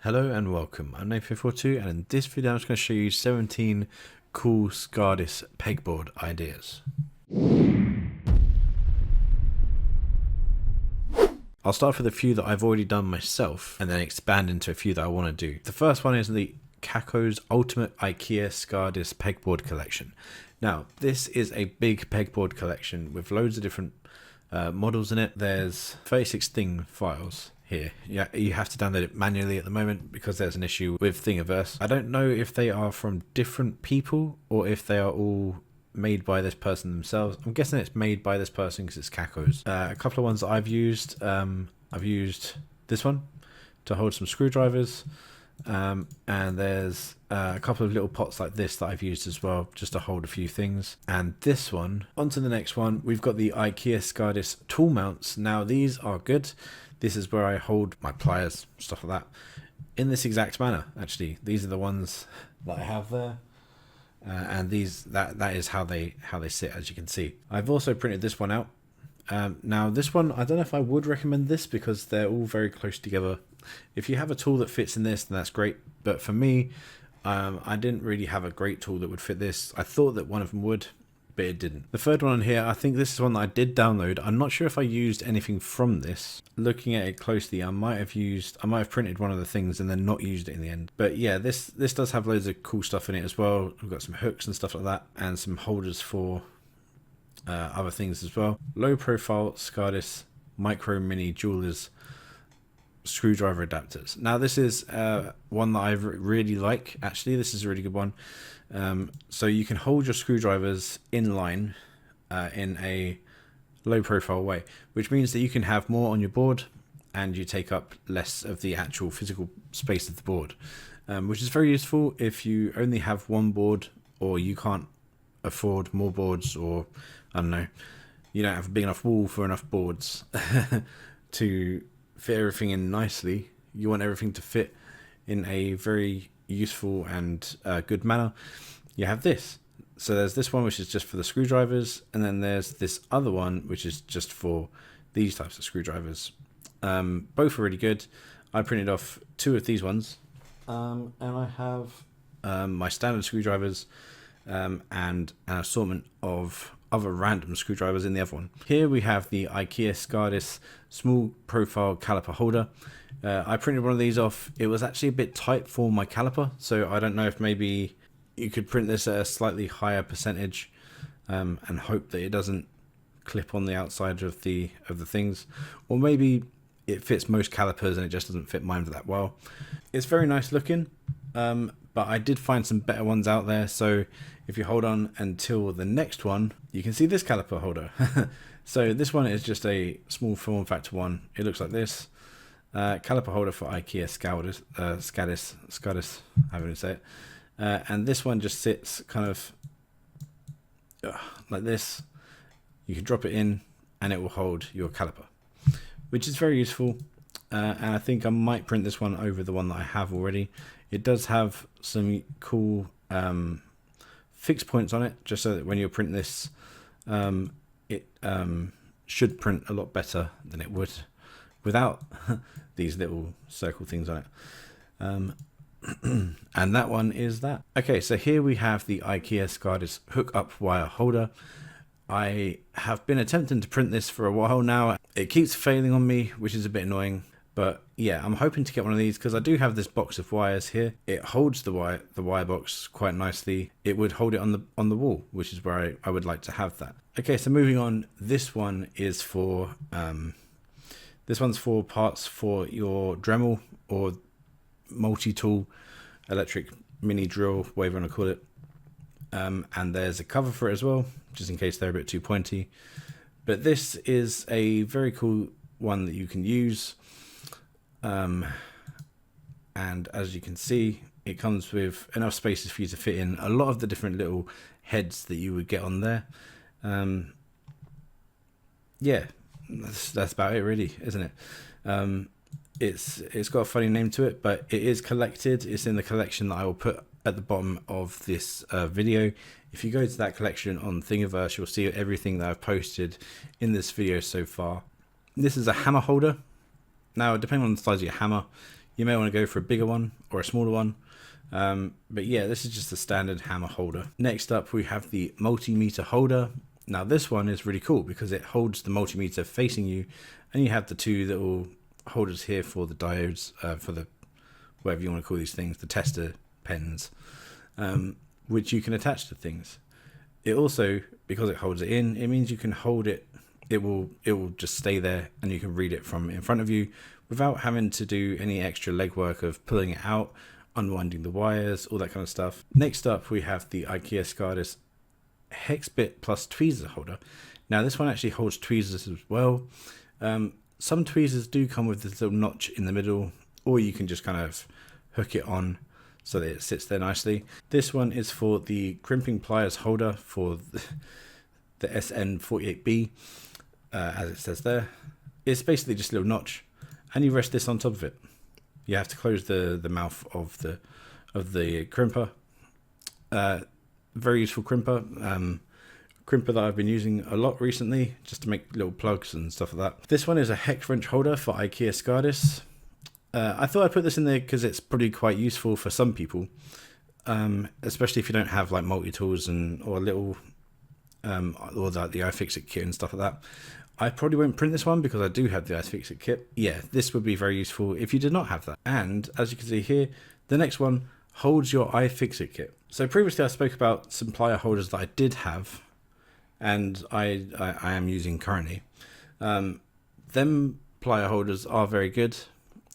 Hello and welcome, I'm Nathan42 and in this video I'm just going to show you 17 cool Skadis pegboard ideas. I'll start with a few that I've already done myself and then expand into a few that I want to do. The first one is the Caco's Ultimate IKEA Skadis pegboard collection. Now this is a big pegboard collection with loads of different models in it. There's 36 thing files here. Yeah, you have to download it manually at the moment because there's an issue with Thingiverse. I don't know if they are from different people or if they are all made by this person themselves. I'm guessing it's made by this person because it's Caco's. A couple of ones that I've used this one to hold some screwdrivers, and there's a couple of little pots like this that I've used as well just to hold a few things. And this one, on to the next one, we've got the IKEA Skadis tool mounts. Now these are good. This is where I hold my pliers, stuff like that, in this exact manner. Actually, these are the ones that I have there, and these that is how they sit, as you can see. I've also printed this one out. Now this one, I don't know if I would recommend this because they're all very close together. If you have a tool that fits in this, then that's great. But for me, I didn't really have a great tool that would fit this. I thought that one of them would, but it didn't. The third one on here, I think this is one that I did download. I'm not sure if I used anything from this. Looking at it closely, I might have printed one of the things and then not used it in the end. But yeah, this does have loads of cool stuff in it as well. We've got some hooks and stuff like that, and some holders for other things as well. Low profile Skadis micro mini jewelers screwdriver adapters. Now this is one that I really like. Actually, this is a really good one. So you can hold your screwdrivers in line in a low profile way, which means that you can have more on your board and you take up less of the actual physical space of the board, which is very useful if you only have one board or you can't afford more boards, or I don't know, you don't have a big enough wall for enough boards to fit everything in nicely. You want everything to fit in a very useful and good manner. You have this. So there's this one which is just for the screwdrivers, and then there's this other one which is just for these types of screwdrivers. Both are really good. I printed off two of these ones, and I have my standard screwdrivers and an assortment of other random screwdrivers in the other one. Here we have the IKEA Skadis small profile caliper holder. I printed one of these off. It was actually a bit tight for my caliper, so I don't know if maybe you could print this at a slightly higher percentage and hope that it doesn't clip on the outside of the things, or maybe it fits most calipers and it just doesn't fit mine that well. It's very nice looking, but I did find some better ones out there, so if you hold on until the next one, you can see this caliper holder. So this one is just a small form factor one. It looks like this. Caliper holder for IKEA Skadis, however you say it. And this one just sits kind of like this. You can drop it in and it will hold your caliper, which is very useful. And I think I might print this one over the one that I have already. It does have some cool fixed points on it, just so that when you print this, it should print a lot better than it would without these little circle things on it. And that one is that. Okay, so here we have the IKEA Skadis hook up wire holder. I have been attempting to print this for a while now. It keeps failing on me, which is a bit annoying. But yeah, I'm hoping to get one of these because I do have this box of wires here. It holds the wire box quite nicely. It would hold it on the wall, which is where I would like to have that. Okay, so moving on, this one is for this one's for parts for your Dremel or multi-tool electric mini drill, whatever you want to call it. And there's a cover for it as well, just in case they're a bit too pointy. But this is a very cool one that you can use. And as you can see, it comes with enough spaces for you to fit in a lot of the different little heads that you would get on there. Yeah, that's about it really, isn't it? It's got a funny name to it, but it is collected. It's in the collection that I will put at the bottom of this video. If you go to that collection on Thingiverse, you'll see everything that I've posted in this video so far. This is a hammer holder. Now, depending on the size of your hammer, You may want to go for a bigger one or a smaller one. But yeah, this is just a standard hammer holder. Next up, we have the multimeter holder. Now this one is really cool because it holds the multimeter facing you, and you have the two little holders here for the diodes, for the, whatever you want to call these things, the tester pens, which you can attach to things. It also, because it holds it in, it means you can hold it. It will just stay there, and you can read it from in front of you without having to do any extra legwork of pulling it out, unwinding the wires, all that kind of stuff. Next up, we have the IKEA Skadis hex bit plus tweezer holder. Now this one actually holds tweezers as well. Some tweezers do come with this little notch in the middle, or you can just kind of hook it on so that it sits there nicely. This one is for the crimping pliers holder for the SN48B, as it says there. It's basically just a little notch, and you rest this on top of it. You have to close the mouth of the crimper. Very useful crimper. Crimper that I've been using a lot recently, just to make little plugs and stuff like that. This one is a hex wrench holder for IKEA Skadis. I thought I'd put this in there because it's probably quite useful for some people, especially if you don't have like multi-tools or little, or the iFixit kit and stuff like that. I probably won't print this one because I do have the iFixit kit. Yeah, this would be very useful if you did not have that. And as you can see here, the next one holds your iFixit kit. So previously I spoke about some plier holders that I did have, and I am using currently. Them plier holders are very good,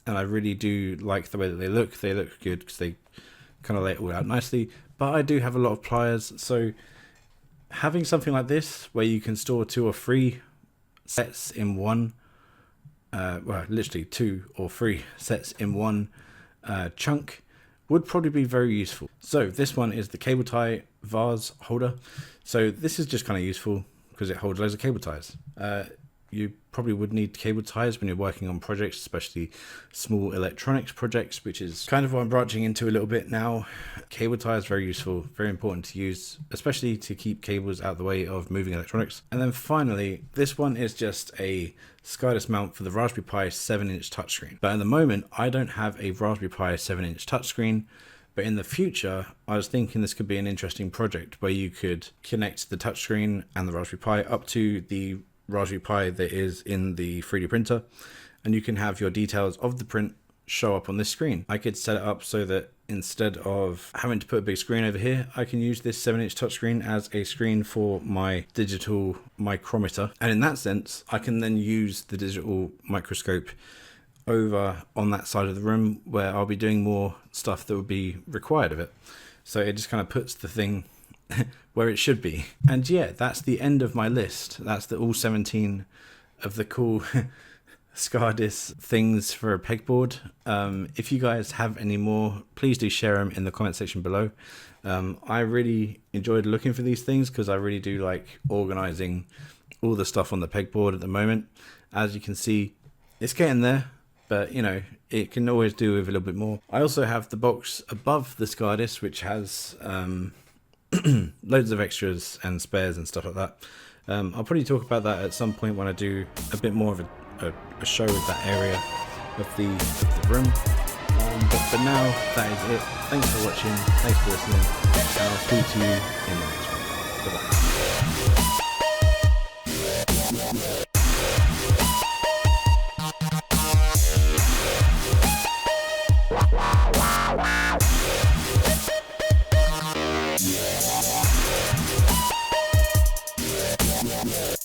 and I really do like the way that they look. They look good because they kind of lay it all out nicely. But I do have a lot of pliers, so having something like this where you can store 2 or 3 sets in one, well, literally 2 or 3 sets in one chunk, would probably be very useful. So this one is the cable tie vase holder. So this is just kind of useful because it holds loads of cable ties. You probably would need cable ties when you're working on projects, especially small electronics projects, which is kind of what I'm branching into a little bit now. Cable ties, very useful, very important to use, especially to keep cables out of the way of moving electronics. And then finally, this one is just a Skadis mount for the Raspberry Pi 7-inch touchscreen. But at the moment, I don't have a Raspberry Pi 7-inch touchscreen. But in the future, I was thinking this could be an interesting project where you could connect the touchscreen and the Raspberry Pi up to the Raspberry Pi that is in the 3D printer, and you can have your details of the print show up on this screen. I could set it up so that instead of having to put a big screen over here, I can use this 7-inch touchscreen as a screen for my digital micrometer, and in that sense I can then use the digital microscope over on that side of the room where I'll be doing more stuff that would be required of it. So it just kind of puts the thing where it should be. And yeah, that's the end of my list. That's the all 17 of the cool Skadis things for a pegboard. If you guys have any more, please do share them in the comment section below. I really enjoyed looking for these things because I really do like organizing all the stuff on the pegboard at the moment. As you can see, it's getting there, but you know, it can always do with a little bit more. I also have the box above the Skadis, which has loads of extras and spares and stuff like that. I'll probably talk about that at some point when I do a bit more of a show of that area of the room. But for now, that is it. Thanks for watching, thanks for listening, and I'll speak to you in the next one. Bye-bye.